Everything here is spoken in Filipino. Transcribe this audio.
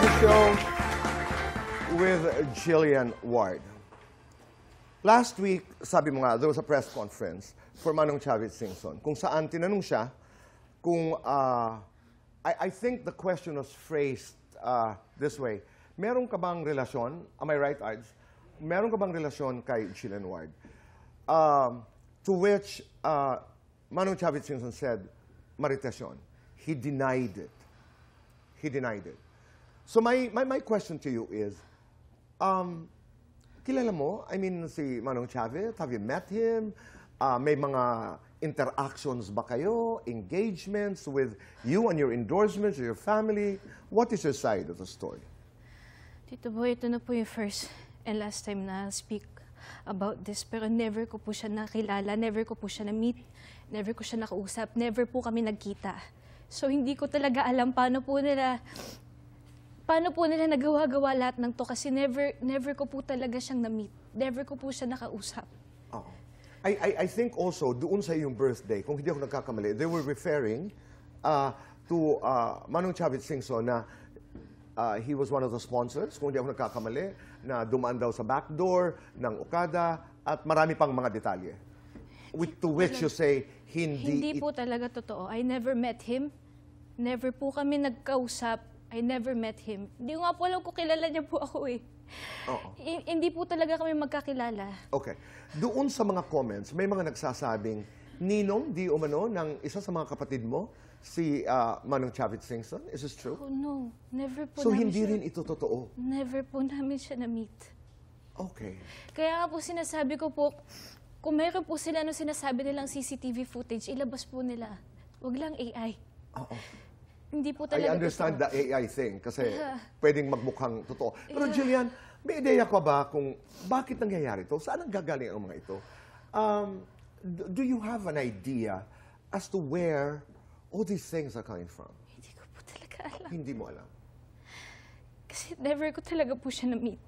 the show with Jillian Ward. Last week, sabi mo nga, there was a press conference for Manong Chavez Singson kung saan tinanong siya kung, I think the question was phrased this way, meron ka bang relasyon, am I right, Ards? Meron ka bang relasyon kay Jillian Ward? To which Manong Chavez Singson said, Marites yun. He denied it. He denied it. So my question to you is, kilala mo? I mean, si Manong Chavez, have you met him? May mga interactions ba kayo? Engagements with you and your endorsements, your family? What is your side of the story? Tito Boy, ito na po yung first and last time na speak about this. Pero never ko po siya nakilala, never ko po siya na-meet, never ko siya nakausap, never po kami nagkita. So hindi ko talaga alam paano po nila nagawa-gawa lahat ng to kasi never ko po talaga siyang na-meet. Never ko po siya nakausap. Oh. I think also, doon sa iyong birthday, kung hindi ako nagkakamali, they were referring to Manong Chavez Singson na he was one of the sponsors, kung hindi ako nagkakamali, na dumaan daw sa backdoor ng Okada at marami pang mga detalye. To which you say, Hindi po talaga totoo. I never met him. Never po kami nagkausap. I never met him. Hindi ko nga po alam kung kilala niya po ako eh. Hindi po talaga kami magkakilala. Okay. Doon sa mga comments, may mga nagsasabing, ninong di umano ng isa sa mga kapatid mo, si Manong Chavez Singson. Is this true? Oh no. Never po So namin hindi siya, rin ito totoo? Never po namin siya na-meet. Okay. Kaya nga po sinasabi ko po, kung mayroon po sila nung sinasabi nilang CCTV footage, ilabas po nila. Huwag lang AI. Oo. Hindi po talaga I understand totoo. the AI thing kasi pwedeng magmukhang totoo. Pero Jillian, may ideya ka ba kung bakit nangyayari ito? Saan ang gagaling ang mga ito? Do you have an idea as to where all these things are coming from? Hindi ko po talaga alam. Hindi mo alam. Kasi never ko talaga po siya na-meet.